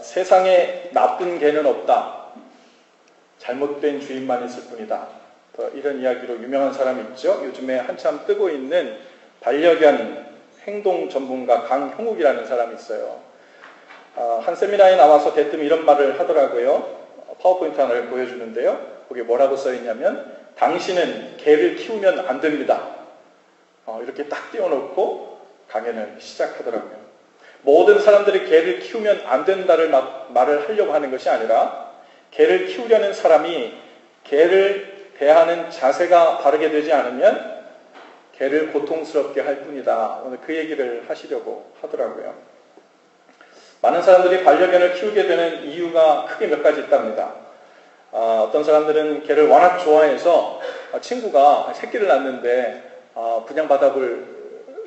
세상에 나쁜 개는 없다. 잘못된 주인만 있을 뿐이다. 이런 이야기로 유명한 사람이 있죠. 요즘에 한참 뜨고 있는 반려견 행동 전문가 강형욱이라는 사람이 있어요. 한 세미나에 나와서 대뜸 이런 말을 하더라고요. 파워포인트 하나를 보여주는데요. 거기에 뭐라고 써있냐면 당신은 개를 키우면 안 됩니다. 이렇게 딱 띄워놓고 강연을 시작하더라고요. 모든 사람들이 개를 키우면 안 된다를 말을 하려고 하는 것이 아니라 개를 키우려는 사람이 개를 대하는 자세가 바르게 되지 않으면 개를 고통스럽게 할 뿐이다. 오늘 그 얘기를 하시려고 하더라고요. 많은 사람들이 반려견을 키우게 되는 이유가 크게 몇 가지 있답니다. 어떤 사람들은 개를 워낙 좋아해서 친구가 새끼를 낳는데 분양받아볼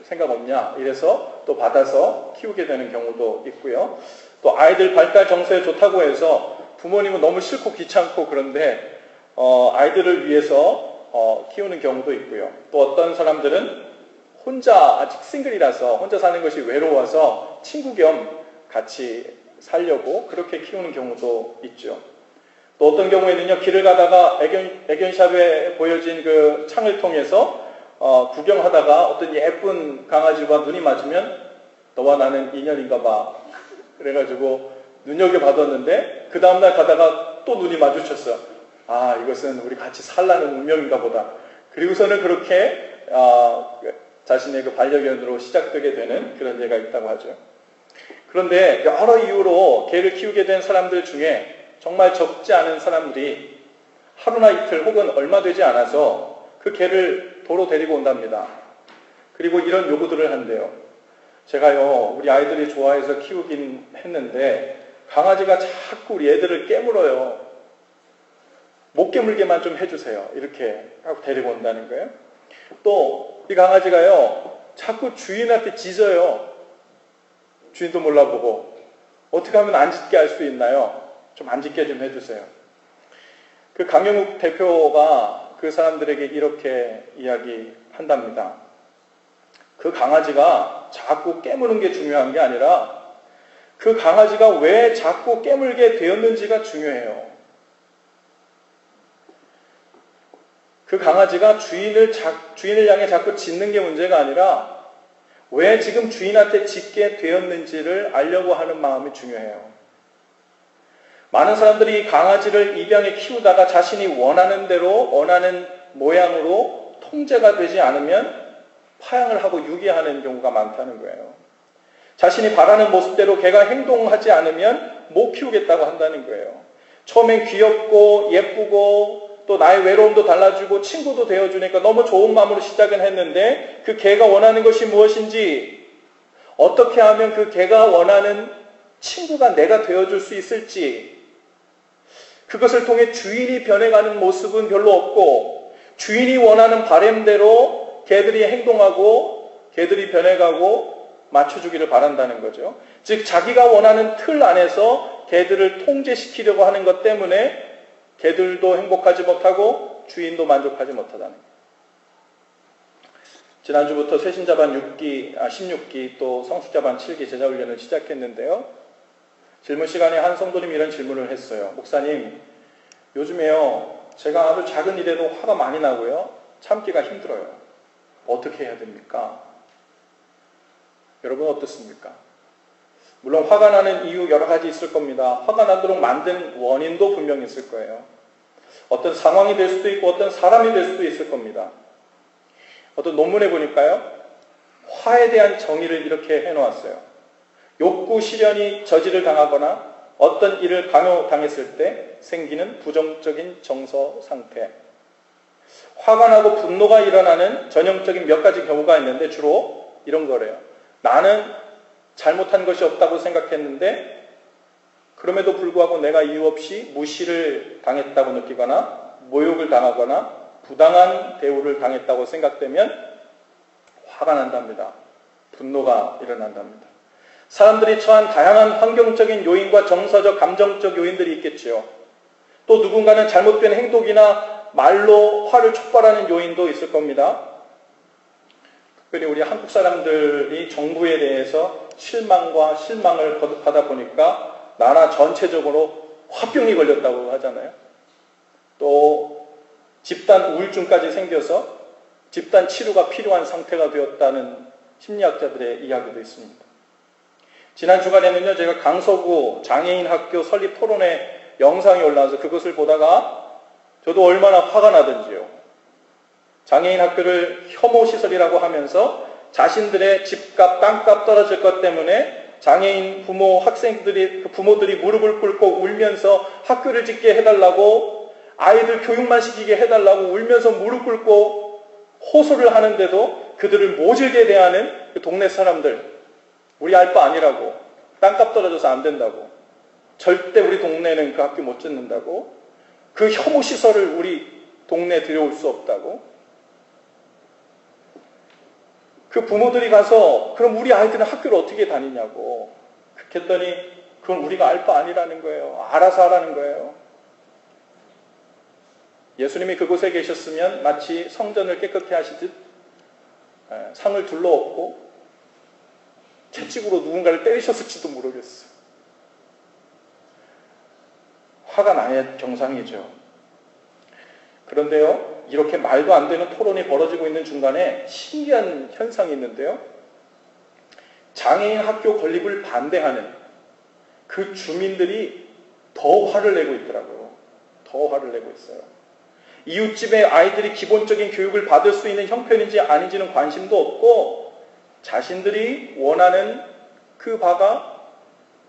생각 없냐 이래서 또 받아서 키우게 되는 경우도 있고요. 또 아이들 발달 정서에 좋다고 해서 부모님은 너무 싫고 귀찮고 그런데 아이들을 위해서 키우는 경우도 있고요. 또 어떤 사람들은 혼자 아직 싱글이라서 혼자 사는 것이 외로워서 친구 겸 같이 살려고 그렇게 키우는 경우도 있죠. 또 어떤 경우에는요, 길을 가다가 애견샵에 보여진 그 창을 통해서 구경하다가 어떤 예쁜 강아지와 눈이 맞으면 너와 나는 인연인가 봐. 그래가지고 눈여겨봤었는데 그 다음날 가다가 또 눈이 마주쳤어. 이것은 우리 같이 살라는 운명인가 보다. 그리고서는 그렇게 자신의 그 반려견으로 시작되게 되는 그런 예가 있다고 하죠. 그런데 여러 이유로 개를 키우게 된 사람들 중에 정말 적지 않은 사람들이 하루나 이틀 혹은 얼마 되지 않아서 그 개를 도로 데리고 온답니다. 그리고 이런 요구들을 한대요. 제가요, 우리 아이들이 좋아해서 키우긴 했는데 강아지가 자꾸 우리 애들을 깨물어요. 못 깨물게만 좀 해주세요. 이렇게 하고 데리고 온다는 거예요. 또 이 강아지가요, 자꾸 주인한테 짖어요. 주인도 몰라보고. 어떻게 하면 안 짖게 할 수 있나요? 좀 안 짖게 좀 해주세요. 그 강영욱 대표가 그 사람들에게 이렇게 이야기한답니다. 그 강아지가 자꾸 깨무는 게 중요한 게 아니라 그 강아지가 왜 자꾸 깨물게 되었는지가 중요해요. 그 강아지가 주인을 향해 자꾸 짖는 게 문제가 아니라 왜 지금 주인한테 짖게 되었는지를 알려고 하는 마음이 중요해요. 많은 사람들이 강아지를 입양해 키우다가 자신이 원하는 대로 원하는 모양으로 통제가 되지 않으면 파양을 하고 유기하는 경우가 많다는 거예요. 자신이 바라는 모습대로 개가 행동하지 않으면 못 키우겠다고 한다는 거예요. 처음엔 귀엽고 예쁘고 또 나의 외로움도 달라주고 친구도 되어주니까 너무 좋은 마음으로 시작은 했는데 그 개가 원하는 것이 무엇인지, 어떻게 하면 그 개가 원하는 친구가 내가 되어줄 수 있을지, 그것을 통해 주인이 변해가는 모습은 별로 없고 주인이 원하는 바램대로 개들이 행동하고 개들이 변해가고 맞춰주기를 바란다는 거죠. 즉 자기가 원하는 틀 안에서 개들을 통제시키려고 하는 것 때문에 개들도 행복하지 못하고 주인도 만족하지 못하다는 거예요. 지난주부터 새신자반 16기 또 성숙자반 7기 제자훈련을 시작했는데요. 질문 시간에 한 성도님이 이런 질문을 했어요. 목사님, 요즘에요, 제가 아주 작은 일에도 화가 많이 나고요. 참기가 힘들어요. 어떻게 해야 됩니까? 여러분 어떻습니까? 물론 화가 나는 이유 여러 가지 있을 겁니다. 화가 나도록 만든 원인도 분명히 있을 거예요. 어떤 상황이 될 수도 있고 어떤 사람이 될 수도 있을 겁니다. 어떤 논문에 보니까요, 화에 대한 정의를 이렇게 해놓았어요. 욕구 실현이 저지를 당하거나 어떤 일을 강요당했을 때 생기는 부정적인 정서 상태. 화가 나고 분노가 일어나는 전형적인 몇 가지 경우가 있는데 주로 이런 거래요. 나는 잘못한 것이 없다고 생각했는데 그럼에도 불구하고 내가 이유 없이 무시를 당했다고 느끼거나 모욕을 당하거나 부당한 대우를 당했다고 생각되면 화가 난답니다. 분노가 일어난답니다. 사람들이 처한 다양한 환경적인 요인과 정서적, 감정적 요인들이 있겠지요. 또 누군가는 잘못된 행동이나 말로 화를 촉발하는 요인도 있을 겁니다. 특별히 우리 한국 사람들이 정부에 대해서 실망과 실망을 거듭하다 보니까 나라 전체적으로 화병이 걸렸다고 하잖아요. 또 집단 우울증까지 생겨서 집단 치료가 필요한 상태가 되었다는 심리학자들의 이야기도 있습니다. 지난 주간에는요, 제가 강서구 장애인 학교 설립 토론회 영상이 올라와서 그것을 보다가 저도 얼마나 화가 나던지요. 장애인 학교를 혐오시설이라고 하면서 자신들의 집값, 땅값 떨어질 것 때문에 장애인 부모, 학생들이, 부모들이 무릎을 꿇고 울면서 학교를 짓게 해달라고, 아이들 교육만 시키게 해달라고 울면서 무릎 꿇고 호소를 하는데도 그들을 모질게 대하는 그 동네 사람들, 우리 알 바 아니라고, 땅값 떨어져서 안 된다고, 절대 우리 동네는 그 학교 못 짓는다고, 그 혐오시설을 우리 동네에 들여올 수 없다고, 그 부모들이 가서 그럼 우리 아이들은 학교를 어떻게 다니냐고 그렇게 했더니 그건 우리가 알 바 아니라는 거예요. 알아서 하라는 거예요. 예수님이 그곳에 계셨으면 마치 성전을 깨끗게 하시듯 상을 둘러엎고 채찍으로 누군가를 때리셨을지도 모르겠어요. 화가 나야 정상이죠. 그런데요, 이렇게 말도 안 되는 토론이 벌어지고 있는 중간에 신기한 현상이 있는데요. 장애인 학교 건립을 반대하는 그 주민들이 더 화를 내고 있더라고요. 더 화를 내고 있어요. 이웃집의 아이들이 기본적인 교육을 받을 수 있는 형편인지 아닌지는 관심도 없고 자신들이 원하는 그 바가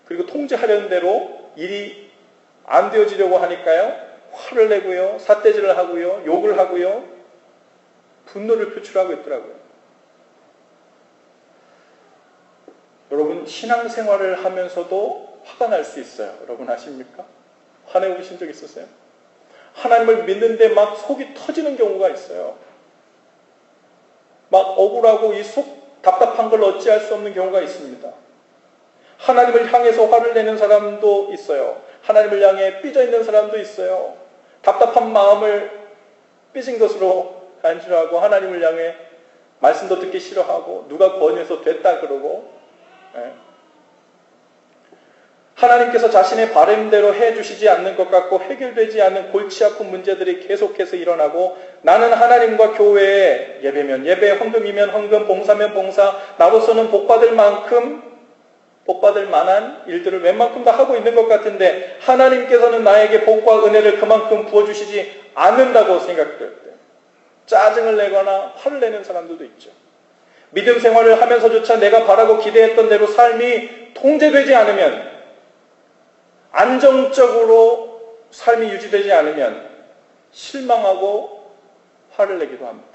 그리고 통제하려는 대로 일이 안 되어지려고 하니까요. 화를 내고요. 삿대질을 하고요. 욕을 하고요. 분노를 표출하고 있더라고요. 여러분, 신앙생활을 하면서도 화가 날 수 있어요. 여러분 아십니까? 화내보신 적 있으세요? 하나님을 믿는데 막 속이 터지는 경우가 있어요. 막 억울하고 이 속 답답한 걸 어찌할 수 없는 경우가 있습니다. 하나님을 향해서 화를 내는 사람도 있어요. 하나님을 향해 삐져있는 사람도 있어요. 답답한 마음을 삐진 것으로 간주하고 하나님을 향해 말씀도 듣기 싫어하고 누가 권유해서 됐다 그러고 하나님께서 자신의 바람대로 해주시지 않는 것 같고 해결되지 않는 골치 아픈 문제들이 계속해서 일어나고 나는 하나님과 교회에 예배면 예배, 헌금이면 헌금, 봉사면 봉사, 나로서는 복받을 만한 일들을 웬만큼 다 하고 있는 것 같은데 하나님께서는 나에게 복과 은혜를 그만큼 부어주시지 않는다고 생각될 때 짜증을 내거나 화를 내는 사람들도 있죠. 믿음 생활을 하면서조차 내가 바라고 기대했던 대로 삶이 통제되지 않으면 안정적으로 삶이 유지되지 않으면 실망하고 화를 내기도 합니다.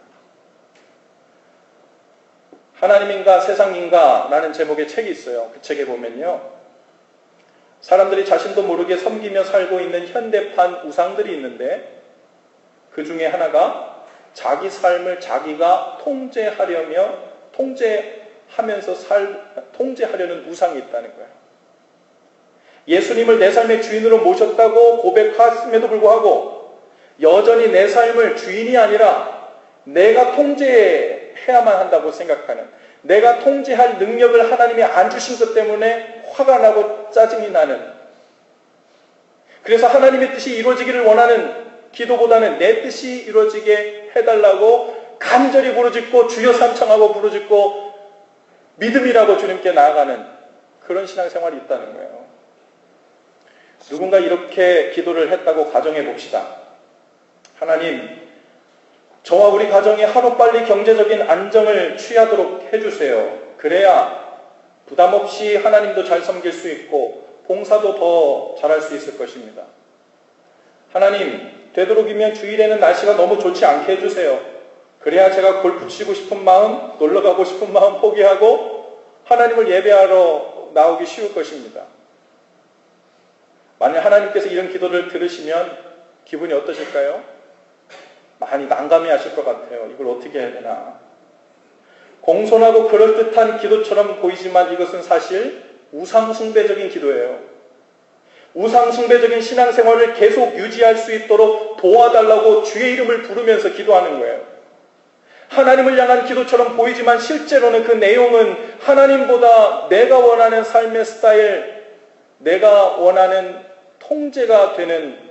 하나님인가 세상인가 라는 제목의 책이 있어요. 그 책에 보면요. 사람들이 자신도 모르게 섬기며 살고 있는 현대판 우상들이 있는데 그 중에 하나가 자기 삶을 자기가 통제하려는 우상이 있다는 거예요. 예수님을 내 삶의 주인으로 모셨다고 고백했음에도 불구하고 여전히 내 삶을 주인이 아니라 내가 통제해야만 한다고 생각하는, 내가 통제할 능력을 하나님이 안 주신 것 때문에 화가 나고 짜증이 나는, 그래서 하나님의 뜻이 이루어지기를 원하는 기도보다는 내 뜻이 이루어지게 해달라고 간절히 부르짖고 주여 삼창하고 부르짖고 믿음이라고 주님께 나아가는 그런 신앙생활이 있다는 거예요. 누군가 이렇게 기도를 했다고 가정해 봅시다. 하나님, 저와 우리 가정이 하루빨리 경제적인 안정을 취하도록 해주세요. 그래야 부담 없이 하나님도 잘 섬길 수 있고 봉사도 더 잘할 수 있을 것입니다. 하나님, 되도록이면 주일에는 날씨가 너무 좋지 않게 해주세요. 그래야 제가 골프 치고 싶은 마음, 놀러 가고 싶은 마음 포기하고 하나님을 예배하러 나오기 쉬울 것입니다. 만약 하나님께서 이런 기도를 들으시면 기분이 어떠실까요? 많이 난감해하실 것 같아요. 이걸 어떻게 해야 되나. 공손하고 그럴듯한 기도처럼 보이지만 이것은 사실 우상숭배적인 기도예요. 우상숭배적인 신앙생활을 계속 유지할 수 있도록 도와달라고 주의 이름을 부르면서 기도하는 거예요. 하나님을 향한 기도처럼 보이지만 실제로는 그 내용은 하나님보다 내가 원하는 삶의 스타일, 내가 원하는 통제가 되는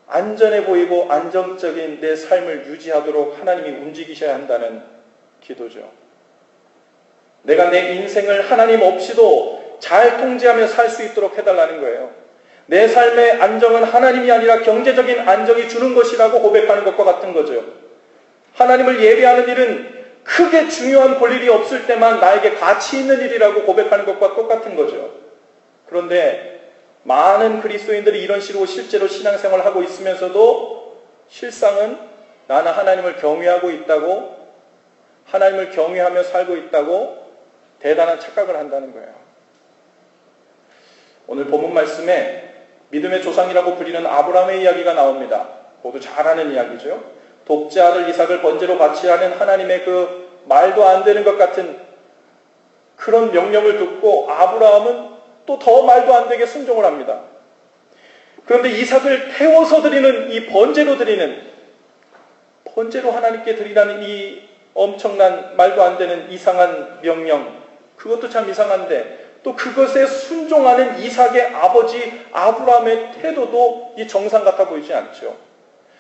안전해 보이고 안정적인 내 삶을 유지하도록 하나님이 움직이셔야 한다는 기도죠. 내가 내 인생을 하나님 없이도 잘 통제하며 살 수 있도록 해달라는 거예요. 내 삶의 안정은 하나님이 아니라 경제적인 안정이 주는 것이라고 고백하는 것과 같은 거죠. 하나님을 예배하는 일은 크게 중요한 볼 일이 없을 때만 나에게 가치 있는 일이라고 고백하는 것과 똑같은 거죠. 그런데 많은 그리스도인들이 이런 식으로 실제로 신앙생활을 하고 있으면서도 실상은 나는 하나님을 경외하고 있다고, 하나님을 경외하며 살고 있다고 대단한 착각을 한다는 거예요. 오늘 본문 말씀에 믿음의 조상이라고 불리는 아브라함의 이야기가 나옵니다. 모두 잘 아는 이야기죠. 독자 아들 이삭을 번제로 바치라는 하나님의 그 말도 안 되는 것 같은 그런 명령을 듣고 아브라함은 또 더 말도 안 되게 순종을 합니다. 그런데 이삭을 태워서 드리는 이 번제로 하나님께 드리라는 이 엄청난 말도 안 되는 이상한 명령, 그것도 참 이상한데 또 그것에 순종하는 이삭의 아버지 아브라함의 태도도 이 정상 같아 보이지 않죠.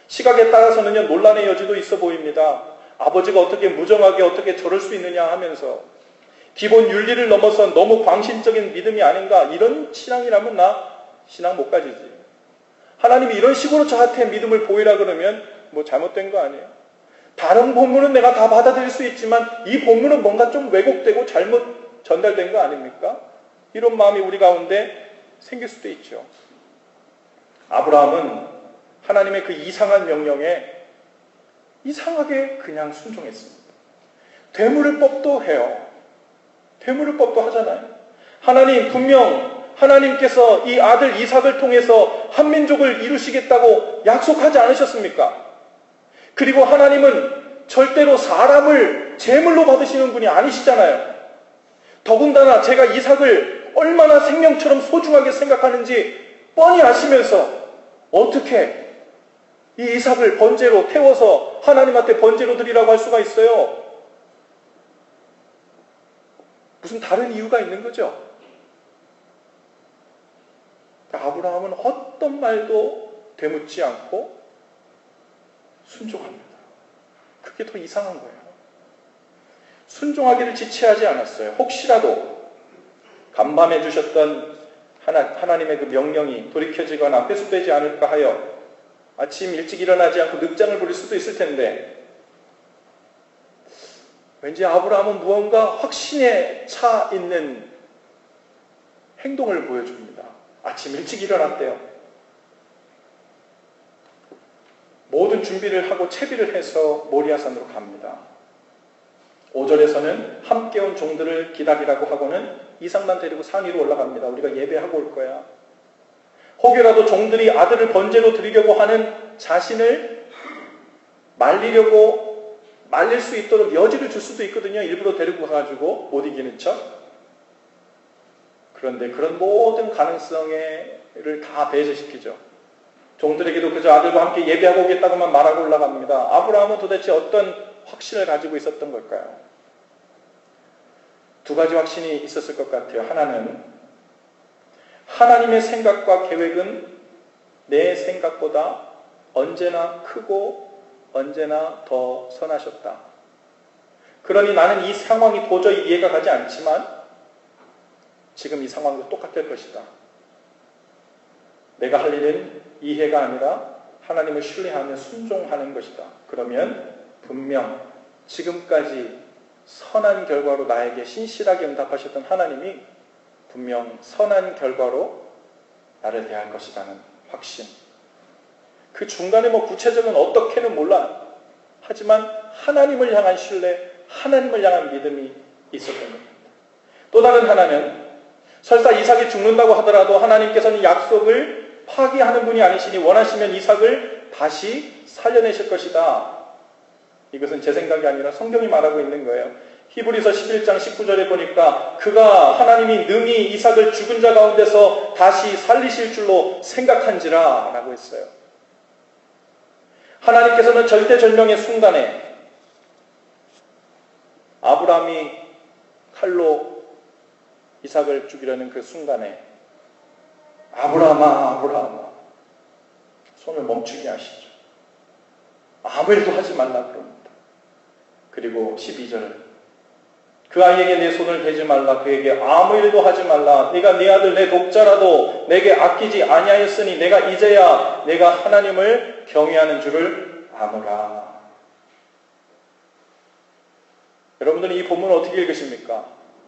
시각에 따라서는요, 논란의 여지도 있어 보입니다. 아버지가 어떻게 무정하게 어떻게 저럴 수 있느냐 하면서 기본 윤리를 넘어선 너무 광신적인 믿음이 아닌가, 이런 신앙이라면 나 신앙 못 가지지. 하나님이 이런 식으로 저한테 믿음을 보이라 그러면 뭐 잘못된 거 아니에요. 다른 본문은 내가 다 받아들일 수 있지만 이 본문은 뭔가 좀 왜곡되고 잘못 전달된 거 아닙니까? 이런 마음이 우리 가운데 생길 수도 있죠. 아브라함은 하나님의 그 이상한 명령에 이상하게 그냥 순종했습니다. 되물을법도 해요. 되물을법도 하잖아요. 하나님, 분명 하나님께서 이 아들 이삭을 통해서 한민족을 이루시겠다고 약속하지 않으셨습니까? 그리고 하나님은 절대로 사람을 제물로 받으시는 분이 아니시잖아요. 더군다나 제가 이삭을 얼마나 생명처럼 소중하게 생각하는지 뻔히 아시면서 어떻게 이 이삭을 번제로 태워서 하나님한테 번제로 드리라고 할 수가 있어요? 무슨 다른 이유가 있는 거죠? 아브라함은 어떤 말도 되묻지 않고 순종합니다. 그게 더 이상한 거예요. 순종하기를 지체하지 않았어요. 혹시라도 간밤해 주셨던 하나님의 그 명령이 돌이켜지거나 회수되지 않을까 하여 아침 일찍 일어나지 않고 늑장을 부릴 수도 있을 텐데, 왠지 아브라함은 무언가 확신에 차 있는 행동을 보여줍니다. 아침 일찍 일어났대요. 모든 준비를 하고 채비를 해서 모리아산으로 갑니다. 5절에서는 함께 온 종들을 기다리라고 하고는 이삭만 데리고 산 위로 올라갑니다. 우리가 예배하고 올 거야. 혹여라도 종들이 아들을 번제로 드리려고 하는 자신을 말릴 수 있도록 여지를 줄 수도 있거든요. 일부러 데리고 가가지고 못 이기는 척. 그런데 그런 모든 가능성을 다 배제시키죠. 종들에게도 그저 아들과 함께 예배하고 오겠다고만 말하고 올라갑니다. 아브라함은 도대체 어떤 확신을 가지고 있었던 걸까요? 두 가지 확신이 있었을 것 같아요. 하나는 하나님의 생각과 계획은 내 생각보다 언제나 크고 언제나 더 선하셨다. 그러니 나는 이 상황이 도저히 이해가 가지 않지만 지금 이 상황도 똑같을 것이다. 내가 할 일은 이해가 아니라 하나님을 신뢰하며 순종하는 것이다. 그러면 분명 지금까지 선한 결과로 나에게 신실하게 응답하셨던 하나님이 분명 선한 결과로 나를 대할 것이라는 확신. 그 중간에 구체적인 어떻게는 몰라. 하지만 하나님을 향한 신뢰, 하나님을 향한 믿음이 있었던 겁니다. 또 다른 하나는 설사 이삭이 죽는다고 하더라도 하나님께서는 약속을 파기하는 분이 아니시니 원하시면 이삭을 다시 살려내실 것이다. 이것은 제 생각이 아니라 성경이 말하고 있는 거예요. 히브리서 11장 19절에 보니까 그가 하나님이 능히 이삭을 죽은 자 가운데서 다시 살리실 줄로 생각한지라 라고 했어요. 하나님께서는 절대절명의 순간에 아브라함이 칼로 이삭을 죽이려는 그 순간에 아브라함아, 아브라함아, 손을 멈추게 하시죠. 아무 일도 하지 말라 그럽니다. 그리고 12절, 그 아이에게 내 손을 대지 말라, 그에게 아무 일도 하지 말라. 네가 네 아들 내 독자라도 내게 아끼지 아니하였으니 내가 이제야 내가 하나님을 경외하는 줄을 아노라. 여러분들은 이 본문을 어떻게 읽으십니까?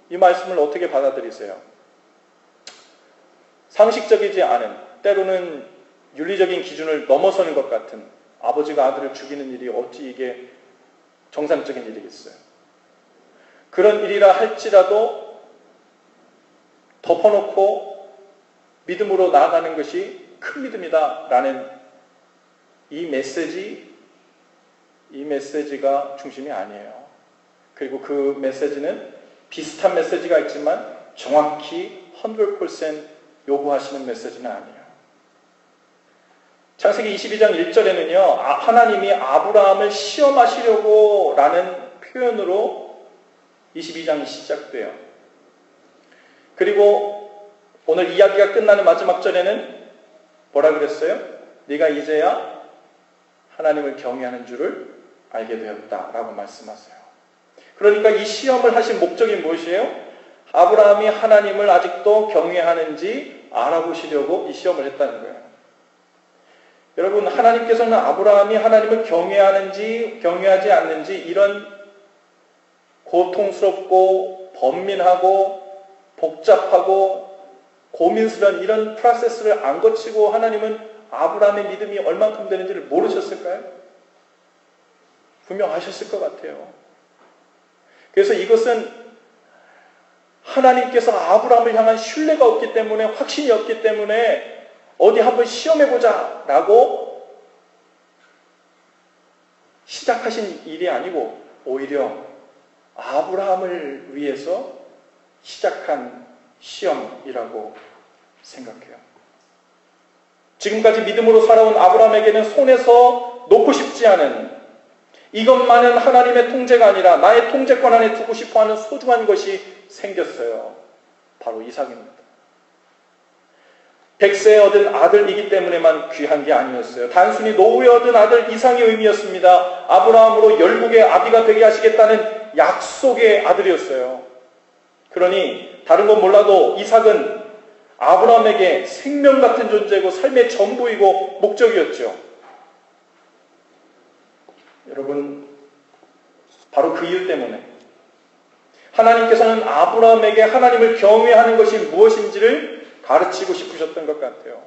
이 말씀을 어떻게 받아들이세요? 상식적이지 않은, 때로는 윤리적인 기준을 넘어서는 것 같은 아버지가 아들을 죽이는 일이 어찌 이게 정상적인 일이겠어요? 그런 일이라 할지라도 덮어놓고 믿음으로 나아가는 것이 큰 믿음이다 라는 이 메시지가 중심이 아니에요. 그리고 그 메시지는 비슷한 메시지가 있지만 정확히 100% 요구하시는 메시지는 아니에요. 창세기 22장 1절에는요, 하나님이 아브라함을 시험하시려고 라는 표현으로 22장이 시작돼요. 그리고 오늘 이야기가 끝나는 마지막 절에는 뭐라 그랬어요? 네가 이제야 하나님을 경외하는 줄을 알게 되었다 라고 말씀하세요. 그러니까 이 시험을 하신 목적이 무엇이에요? 아브라함이 하나님을 아직도 경외하는지 알아보시려고 이 시험을 했다는 거예요. 여러분, 하나님께서는 아브라함이 하나님을 경외하는지 경외하지 않는지 이런 고통스럽고 번민하고 복잡하고 고민스러운 이런 프로세스를 안 거치고 하나님은 아브라함의 믿음이 얼만큼 되는지를 모르셨을까요? 분명 아셨을 것 같아요. 그래서 이것은 하나님께서 아브라함을 향한 신뢰가 없기 때문에, 확신이 없기 때문에 어디 한번 시험해보자 라고 시작하신 일이 아니고 오히려 아브라함을 위해서 시작한 시험이라고 생각해요. 지금까지 믿음으로 살아온 아브라함에게는 손에서 놓고 싶지 않은, 이것만은 하나님의 통제가 아니라 나의 통제권 안에 두고 싶어하는 소중한 것이 생겼어요. 바로 이삭입니다. 백세에 얻은 아들이기 때문에만 귀한 게 아니었어요. 단순히 노후에 얻은 아들 이상의 의미였습니다. 아브라함으로 열국의 아비가 되게 하시겠다는 약속의 아들이었어요. 그러니 다른 건 몰라도 이삭은 아브라함에게 생명 같은 존재고 삶의 전부이고 목적이었죠. 여러분, 바로 그 이유 때문에 하나님께서는 아브라함에게 하나님을 경외하는 것이 무엇인지를 가르치고 싶으셨던 것 같아요.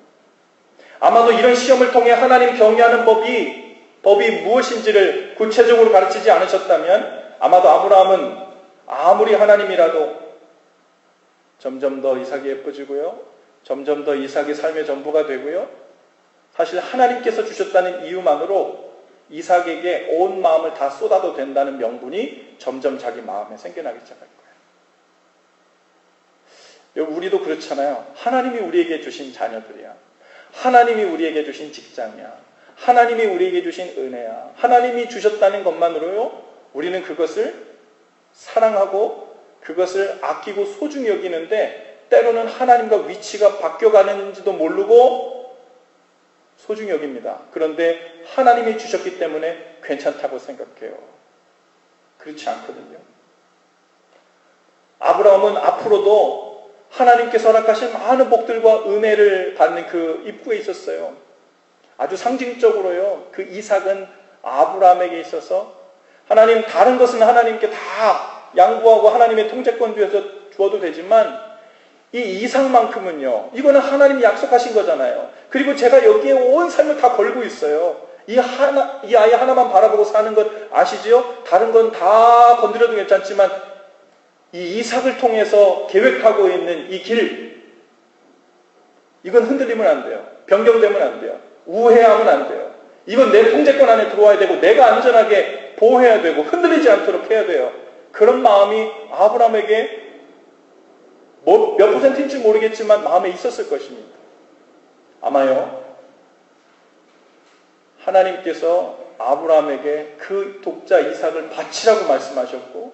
아마도 이런 시험을 통해 하나님 경외하는 법이 무엇인지를 구체적으로 가르치지 않으셨다면 아마도 아브라함은 아무리 하나님이라도 점점 더 이삭이 예뻐지고요, 점점 더 이삭이 삶의 전부가 되고요, 사실 하나님께서 주셨다는 이유만으로 이삭에게 온 마음을 다 쏟아도 된다는 명분이 점점 자기 마음에 생겨나기 시작할 거예요. 우리도 그렇잖아요. 하나님이 우리에게 주신 자녀들이야. 하나님이 우리에게 주신 직장이야. 하나님이 우리에게 주신 은혜야. 하나님이 주셨다는 것만으로요, 우리는 그것을 사랑하고 그것을 아끼고 소중히 여기는데, 때로는 하나님과 위치가 바뀌어가는지도 모르고 소중히 여깁니다. 그런데 하나님이 주셨기 때문에 괜찮다고 생각해요. 그렇지 않거든요. 아브라함은 앞으로도 하나님께서 허락하신 많은 복들과 은혜를 받는 그 입구에 있었어요. 아주 상징적으로요, 그 이삭은 아브라함에게 있어서 하나님, 다른 것은 하나님께 다 양보하고 하나님의 통제권 주어도 되지만 이 이삭만큼은요, 이거는 하나님이 약속하신 거잖아요. 그리고 제가 여기에 온 삶을 다 걸고 있어요. 이 아이 하나만 바라보고 사는 것 아시지요? 다른 건 다 건드려도 괜찮지만 이 이삭을 통해서 계획하고 있는 이 길, 이건 흔들리면 안 돼요. 변경되면 안 돼요. 우회하면 안 돼요. 이건 내 통제권 안에 들어와야 되고 내가 안전하게 보호해야 되고 흔들리지 않도록 해야 돼요. 그런 마음이 아브라함에게 몇 %인지 모르겠지만 마음에 있었을 것입니다. 아마요, 하나님께서 아브라함에게 그 독자 이삭을 바치라고 말씀하셨고,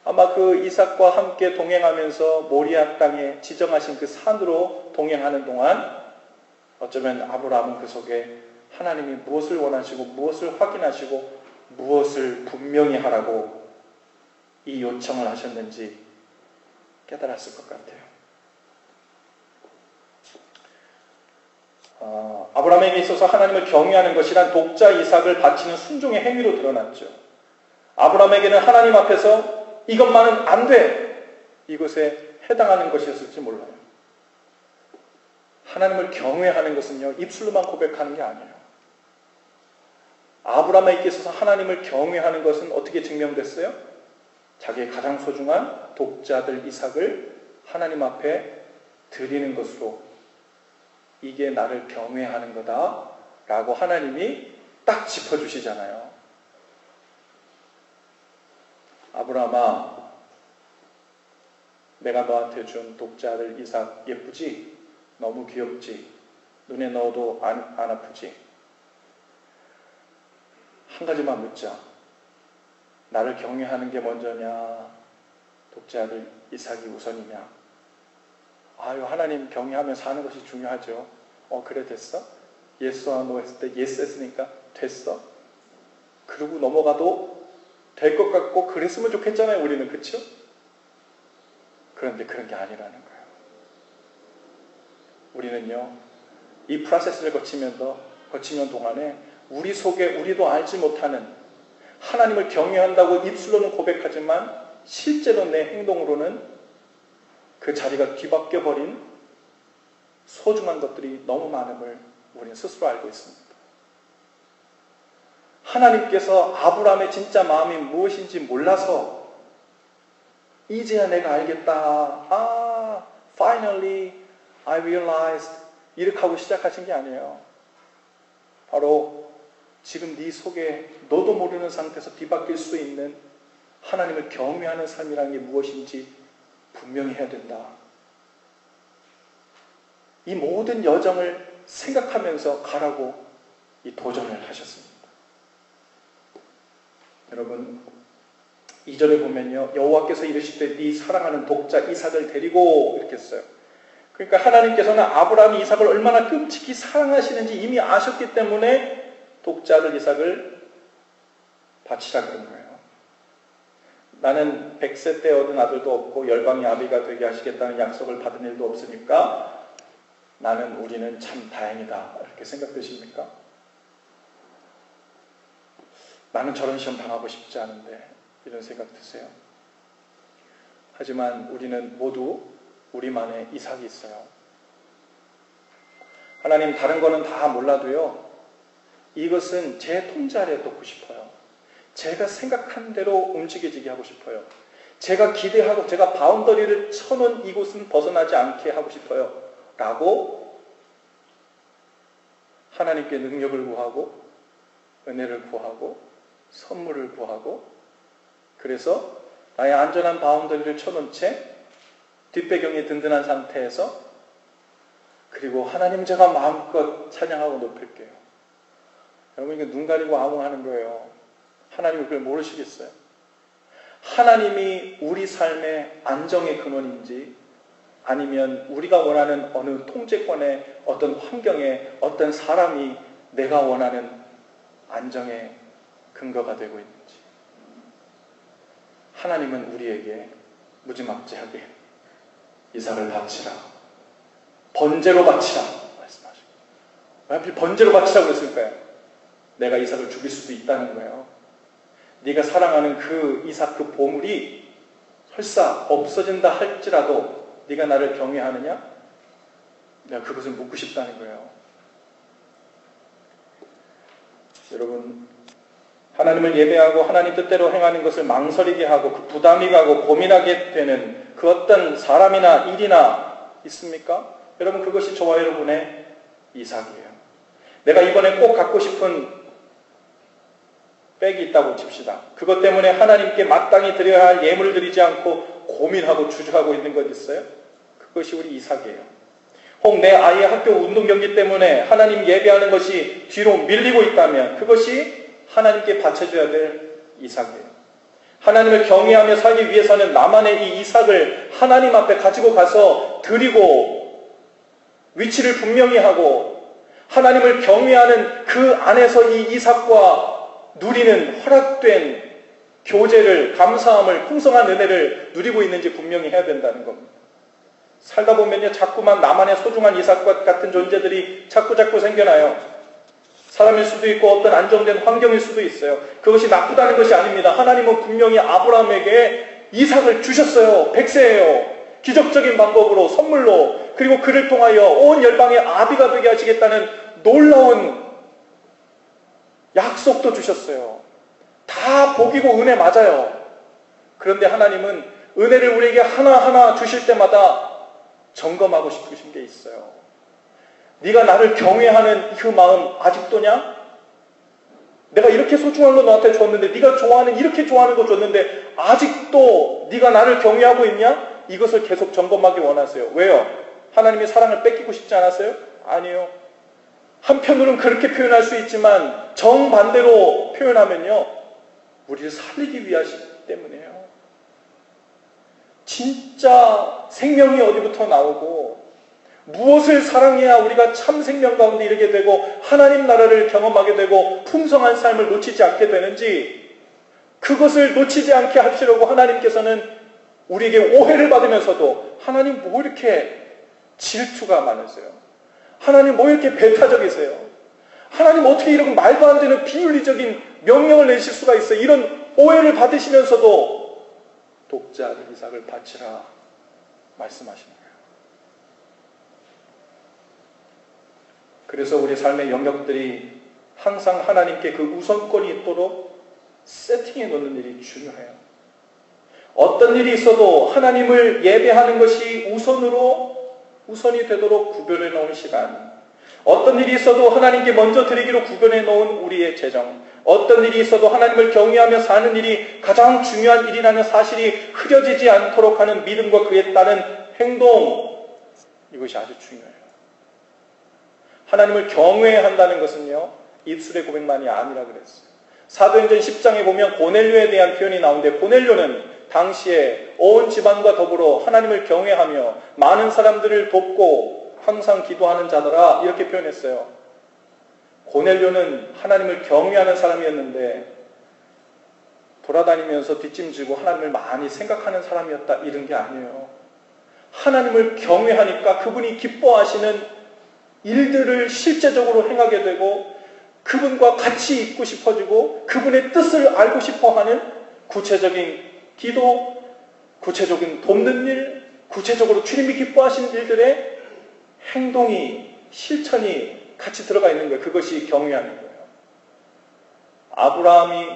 아마 아마 그 이삭과 함께 동행하면서 모리아 땅에 지정하신 그 산으로 동행하는 동안 어쩌면 아브라함은 그 속에 하나님이 무엇을 원하시고 무엇을 확인하시고 무엇을 분명히 하라고 이 요청을 하셨는지 깨달았을 것 같아요. 아브라함에게 있어서 하나님을 경외하는 것이란 독자 이삭을 바치는 순종의 행위로 드러났죠. 아브라함에게는 하나님 앞에서 이것만은 안 돼! 이것에 해당하는 것이었을지 몰라요. 하나님을 경외하는 것은요, 입술로만 고백하는 게 아니에요. 아브라함에게 있어서 하나님을 경외하는 것은 어떻게 증명됐어요? 자기의 가장 소중한 독자들 이삭을 하나님 앞에 드리는 것으로 이게 나를 경외하는 거다 라고 하나님이 딱 짚어주시잖아요. 아브라함아, 내가 너한테 준 독자들 이삭 예쁘지? 너무 귀엽지? 눈에 넣어도 안 아프지? 한 가지만 묻자. 나를 경외하는 게 먼저냐? 독자들 이삭이 우선이냐? 아유, 하나님 경외하며 사는 것이 중요하죠. 그래 됐어? 예스와 노 했을 때 예스 했으니까 됐어? 그러고 넘어가도 될 것 같고 그랬으면 좋겠잖아요, 우리는. 그렇죠? 그런데 그런 게 아니라는 거예요. 우리는요, 이 프로세스를 거치면 동안에 우리 속에 우리도 알지 못하는 하나님을 경외한다고 입술로는 고백하지만 실제로 내 행동으로는 그 자리가 뒤바뀌어 버린 소중한 것들이 너무 많음을 우리는 스스로 알고 있습니다. 하나님께서 아브라함의 진짜 마음이 무엇인지 몰라서 이제야 내가 알겠다. Finally I realized. 이렇게 하고 시작하신 게 아니에요. 바로 지금 네 속에 너도 모르는 상태에서 뒤바뀔 수 있는 하나님을 경외하는 삶이라는 게 무엇인지 분명히 해야 된다. 이 모든 여정을 생각하면서 가라고 이 도전을 하셨습니다. 여러분, 2절에 보면요, 여호와께서 이르시되 네 사랑하는 독자 이삭을 데리고 이렇게 했어요. 그러니까 하나님께서는 아브라함이 이삭을 얼마나 끔찍히 사랑하시는지 이미 아셨기 때문에 독자들 이삭을 바치라 그런 거예요. 나는 100세 때 얻은 아들도 없고 열방의 아비가 되게 하시겠다는 약속을 받은 일도 없으니까 우리는 참 다행이다. 이렇게 생각되십니까? 나는 저런 시험 당하고 싶지 않은데 이런 생각 드세요? 하지만 우리는 모두 우리만의 이삭이 있어요. 하나님 다른 거는 다 몰라도요, 이것은 제 통제 아래에 놓고 싶어요. 제가 생각한 대로 움직여지게 하고 싶어요. 제가 기대하고 제가 바운더리를 쳐놓은 이곳은 벗어나지 않게 하고 싶어요. 라고 하나님께 능력을 구하고 은혜를 구하고 선물을 구하고, 그래서 나의 안전한 바운더리를 쳐놓은 채 뒷배경이 든든한 상태에서, 그리고 하나님 제가 마음껏 찬양하고 높일게요. 여러분, 이거 눈 가리고 아웅하는 거예요. 하나님이 그걸 모르시겠어요? 하나님이 우리 삶의 안정의 근원인지, 아니면 우리가 원하는 어느 통제권의 어떤 환경에 어떤 사람이 내가 원하는 안정의 근거가 되고 있는지. 하나님은 우리에게 무지막지하게 이삭을 바치라, 번제로 바치라 말씀하시고, 왜 하필 번제로 바치라고 했을까요? 내가 이삭을 죽일 수도 있다는 거예요. 네가 사랑하는 그 이삭, 그 보물이 설사 없어진다 할지라도 네가 나를 경외하느냐? 내가 그것을 묻고 싶다는 거예요. 여러분, 하나님을 예배하고 하나님 뜻대로 행하는 것을 망설이게 하고 그 부담이 가고 고민하게 되는 그 어떤 사람이나 일이나 있습니까? 여러분, 그것이 저와 여러분의 이삭이에요. 내가 이번에 꼭 갖고 싶은 백이 있다고 칩시다. 그것 때문에 하나님께 마땅히 드려야 할 예물을 드리지 않고 고민하고 주저하고 있는 것 있어요? 그것이 우리 이삭이에요. 혹 내 아이의 학교 운동 경기 때문에 하나님 예배하는 것이 뒤로 밀리고 있다면 그것이 하나님께 바쳐줘야 될 이삭이에요. 하나님을 경외하며 살기 위해서는 나만의 이 이삭을 하나님 앞에 가지고 가서 드리고 위치를 분명히 하고 하나님을 경외하는 그 안에서 이 이삭과 누리는 허락된 교제를, 감사함을, 풍성한 은혜를 누리고 있는지 분명히 해야 된다는 겁니다. 살다 보면요, 자꾸만 나만의 소중한 이삭과 같은 존재들이 자꾸 생겨나요. 사람일 수도 있고 어떤 안정된 환경일 수도 있어요. 그것이 나쁘다는 것이 아닙니다. 하나님은 분명히 아브라함에게 이삭을 주셨어요. 백세예요. 기적적인 방법으로, 선물로, 그리고 그를 통하여 온 열방의 아비가 되게 하시겠다는 놀라운 약속도 주셨어요. 다 복이고 은혜 맞아요. 그런데 하나님은 은혜를 우리에게 하나하나 주실 때마다 점검하고 싶으신 게 있어요. 네가 나를 경외하는 그 마음 아직도냐? 내가 이렇게 소중한 거 너한테 줬는데, 네가 좋아하는, 이렇게 좋아하는 거 줬는데 아직도 네가 나를 경외하고 있냐? 이것을 계속 점검하기 원하세요. 왜요? 하나님이 사랑을 뺏기고 싶지 않았어요? 아니요. 한편으로는 그렇게 표현할 수 있지만 정반대로 표현하면요, 우리를 살리기 위하시기 때문이에요. 진짜 생명이 어디부터 나오고 무엇을 사랑해야 우리가 참 생명 가운데 이르게 되고 하나님 나라를 경험하게 되고 풍성한 삶을 놓치지 않게 되는지, 그것을 놓치지 않게 하시려고 하나님께서는 우리에게 오해를 받으면서도, 하나님 뭐 이렇게 질투가 많으세요? 하나님 뭐 이렇게 배타적이세요? 하나님 어떻게 이런 말도 안 되는 비윤리적인 명령을 내실 수가 있어요? 이런 오해를 받으시면서도 독자 이삭을 바치라 말씀하시는 거예요. 그래서 우리 삶의 영역들이 항상 하나님께 그 우선권이 있도록 세팅해 놓는 일이 중요해요. 어떤 일이 있어도 하나님을 예배하는 것이 우선이 되도록 구별해 놓은 시간, 어떤 일이 있어도 하나님께 먼저 드리기로 구별해 놓은 우리의 재정, 어떤 일이 있어도 하나님을 경외하며 사는 일이 가장 중요한 일이라는 사실이 흐려지지 않도록 하는 믿음과 그에 따른 행동, 이것이 아주 중요해요. 하나님을 경외해야 한다는 것은요, 입술의 고백만이 아니라 그랬어요. 사도행전 10장에 보면 고넬료에 대한 표현이 나오는데, 고넬료는 당시에 온 집안과 더불어 하나님을 경외하며 많은 사람들을 돕고 항상 기도하는 자더라, 이렇게 표현했어요. 고넬료는 하나님을 경외하는 사람이었는데 돌아다니면서 뒷짐지고 하나님을 많이 생각하는 사람이었다, 이런 게 아니에요. 하나님을 경외하니까 그분이 기뻐하시는 일들을 실제적으로 행하게 되고 그분과 같이 있고 싶어지고 그분의 뜻을 알고 싶어하는 구체적인 기도, 구체적인 돕는 일, 구체적으로 주님이 기뻐하시는 일들의 행동이, 실천이 같이 들어가 있는 거예요. 그것이 경외하는 거예요. 아브라함이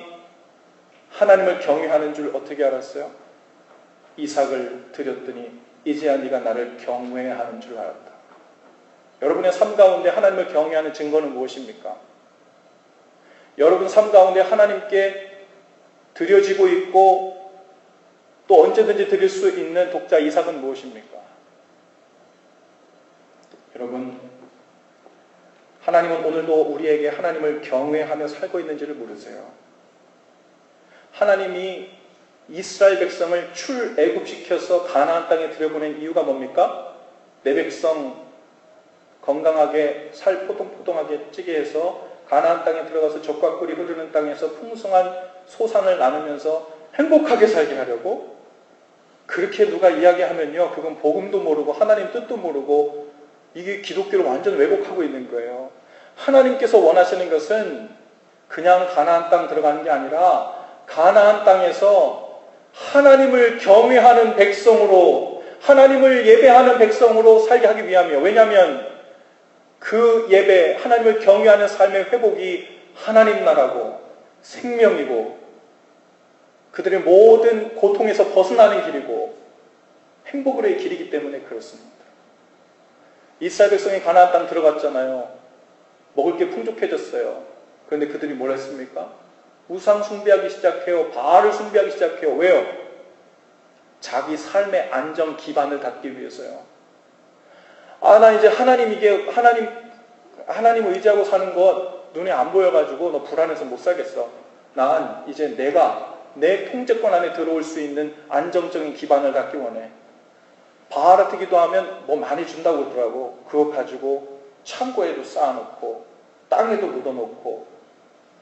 하나님을 경외하는 줄 어떻게 알았어요? 이삭을 드렸더니 이제야 네가 나를 경외하는 줄 알았다. 여러분의 삶 가운데 하나님을 경외하는 증거는 무엇입니까? 여러분 삶 가운데 하나님께 드려지고 있고 또 언제든지 드릴 수 있는 독자 이삭은 무엇입니까? 여러분, 하나님은 오늘도 우리에게 하나님을 경외하며 살고 있는지를 모르세요. 하나님이 이스라엘 백성을 출애굽시켜서 가나안 땅에 들여보낸 이유가 뭡니까? 내 백성 건강하게 살 포동포동하게 찌게 해서 가나안 땅에 들어가서 젖과 꿀이 흐르는 땅에서 풍성한 소산을 나누면서 행복하게 살게 하려고, 그렇게 누가 이야기하면요, 그건 복음도 모르고 하나님 뜻도 모르고 이게 기독교를 완전 왜곡하고 있는 거예요. 하나님께서 원하시는 것은 그냥 가나안 땅 들어가는 게 아니라 가나안 땅에서 하나님을 경외하는 백성으로, 하나님을 예배하는 백성으로 살게 하기 위함이에요. 왜냐하면 그 예배, 하나님을 경외하는 삶의 회복이 하나님 나라고 생명이고 그들의 모든 고통에서 벗어나는 길이고 행복으로의 길이기 때문에 그렇습니다. 이스라엘 백성이 가나안 땅 들어갔잖아요. 먹을 게 풍족해졌어요. 그런데 그들이 뭘 했습니까? 우상 숭배하기 시작해요. 바알을 숭배하기 시작해요. 왜요? 자기 삶의 안정 기반을 닫기 위해서요. 나 이제 하나님 의지하고 사는 것 눈에 안 보여가지고 너 불안해서 못 살겠어. 난 이제 내가 내 통제권 안에 들어올 수 있는 안정적인 기반을 갖기 원해. 바알한테 기도하면 뭐 많이 준다고 그러더라고. 그거 가지고 창고에도 쌓아놓고 땅에도 묻어놓고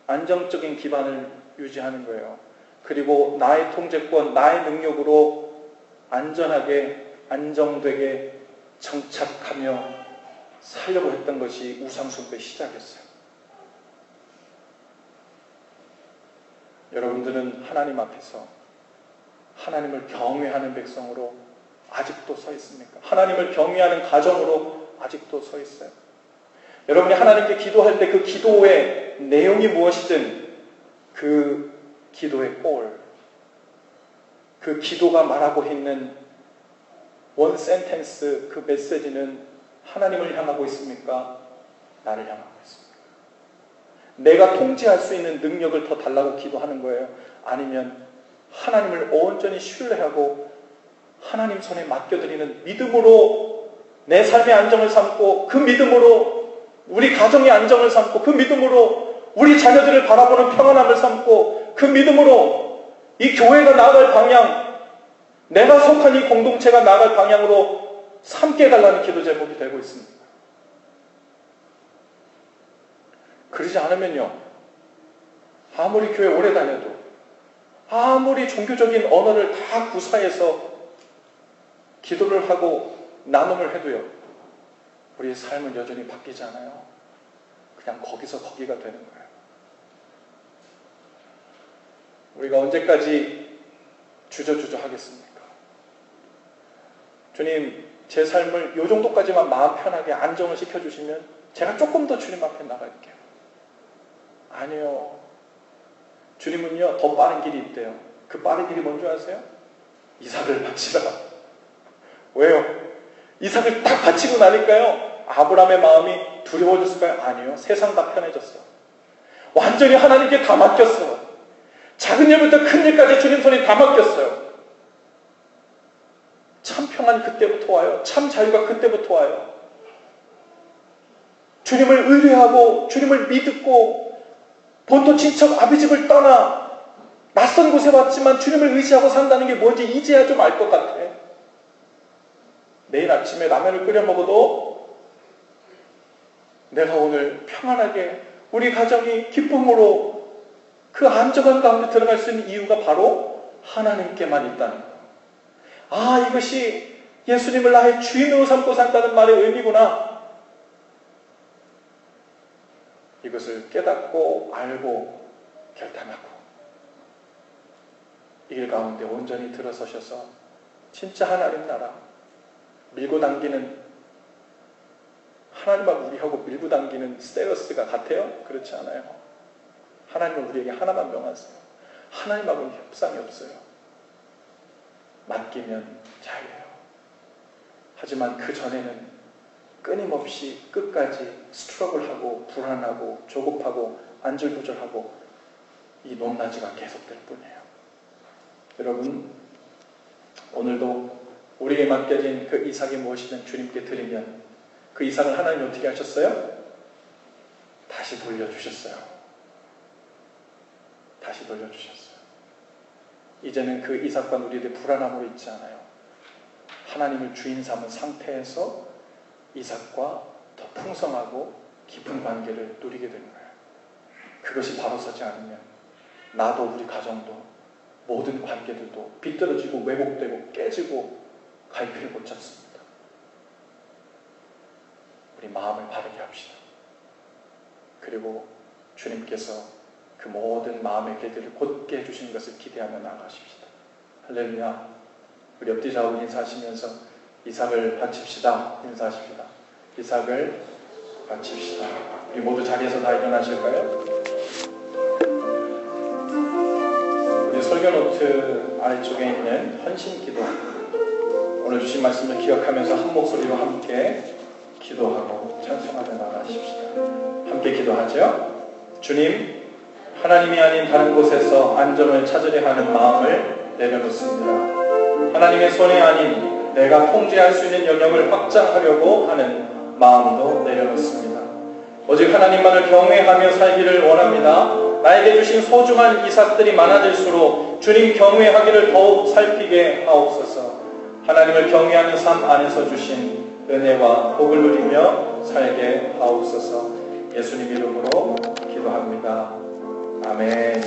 안정적인 기반을 유지하는 거예요. 그리고 나의 통제권, 나의 능력으로 안전하게, 안정되게 정착하며 살려고 했던 것이 우상숭배의 시작이었어요. 여러분들은 하나님 앞에서 하나님을 경외하는 백성으로 아직도 서 있습니까? 하나님을 경외하는 가정으로 아직도 서 있어요? 여러분이 하나님께 기도할 때 그 기도의 내용이 무엇이든 그 기도의 골, 그 기도가 말하고 있는 원 센텐스, 그 메시지는 하나님을 향하고 있습니까? 나를 향하고 있습니까? 내가 통제할 수 있는 능력을 더 달라고 기도하는 거예요? 아니면 하나님을 온전히 신뢰하고 하나님 손에 맡겨드리는 믿음으로 내 삶의 안정을 삼고, 그 믿음으로 우리 가정의 안정을 삼고, 그 믿음으로 우리 자녀들을 바라보는 평안함을 삼고, 그 믿음으로 이 교회가 나아갈 방향, 내가 속한 이 공동체가 나아갈 방향으로 삼게 해달라는 기도 제목이 되고 있습니다. 그러지 않으면요, 아무리 교회 오래 다녀도, 아무리 종교적인 언어를 다 구사해서 기도를 하고 나눔을 해도요, 우리의 삶은 여전히 바뀌지 않아요. 그냥 거기서 거기가 되는 거예요. 우리가 언제까지 주저주저 하겠습니까? 주님, 제 삶을 이 정도까지만 마음 편하게 안정을 시켜주시면 제가 조금 더 주님 앞에 나갈게요. 아니요. 주님은요, 더 빠른 길이 있대요. 그 빠른 길이 뭔지 아세요? 이삭을 바치라. 왜요? 이삭을 딱 바치고 나니까요, 아브라함의 마음이 두려워졌을까요? 아니요. 세상 다 편해졌어. 완전히 하나님께 다 맡겼어. 작은 일부터 큰 일까지 주님 손에 다 맡겼어요. 참 평안이 그때부터 와요. 참 자유가 그때부터 와요. 주님을 의뢰하고 주님을 믿고 본토 친척 아비집을 떠나 낯선 곳에 왔지만 주님을 의지하고 산다는 게 뭔지 이제야 좀 알 것 같아. 내일 아침에 라면을 끓여 먹어도 내가 오늘 평안하게 우리 가정이 기쁨으로 그 안정한 가운데 들어갈 수 있는 이유가 바로 하나님께만 있다는 거. 아, 이것이 예수님을 나의 주인으로 삼고 산다는 말의 의미구나. 이것을 깨닫고 알고 결단하고 이 길 가운데 온전히 들어서셔서 진짜 하나님 나라 밀고 당기는, 하나님하고 우리하고 밀고 당기는 스테어스가 같아요? 그렇지 않아요. 하나님은 우리에게 하나만 명하세요. 하나님하고는 협상이 없어요. 맡기면 자유예요. 하지만 그 전에는 끊임없이 끝까지 스트러글하고 불안하고 조급하고 안절부절하고 이 높낮이가 계속될 뿐이에요. 여러분, 오늘도 우리에게 맡겨진 그 이삭이 무엇이든 주님께 드리면 그 이삭을 하나님이 어떻게 하셨어요? 다시 돌려주셨어요. 다시 돌려주셨어요. 이제는 그 이삭과 우리들의 불안함으로 있지 않아요. 하나님을 주인 삼은 상태에서 이삭과 더 풍성하고 깊은 관계를 누리게 되는 거예요. 그것이 바로 서지 않으면 나도 우리 가정도 모든 관계들도 비뚤어지고 왜곡되고 깨지고 갈피를 못 잡습니다. 우리 마음을 바르게 합시다. 그리고 주님께서 그 모든 마음의 길들을 곧게 해주시는 것을 기대하며 나아가십시다. 할렐루야. 우리 옆뒤 좌우로 인사하시면서 이삭을 바칩시다. 인사하십니다. 이삭을 바칩시다. 우리 모두 자리에서 다 일어나실까요? 우리 설교 노트 아래쪽에 있는 헌신 기도, 오늘 주신 말씀을 기억하면서 한 목소리로 함께 기도하고 찬송하며 나가십시다. 함께 기도하죠. 주님, 하나님이 아닌 다른 곳에서 안정을 찾으려 하는 마음을 내려놓습니다. 하나님의 손이 아닌 내가 통제할 수 있는 영역을 확장하려고 하는 마음도 내려놓습니다. 오직 하나님만을 경외하며 살기를 원합니다. 나에게 주신 소중한 이삭들이 많아질수록 주님 경외하기를 더욱 살피게 하옵소서. 하나님을 경외하는 삶 안에서 주신 은혜와 복을 누리며 살게 하옵소서. 예수님 이름으로 기도합니다. 아멘.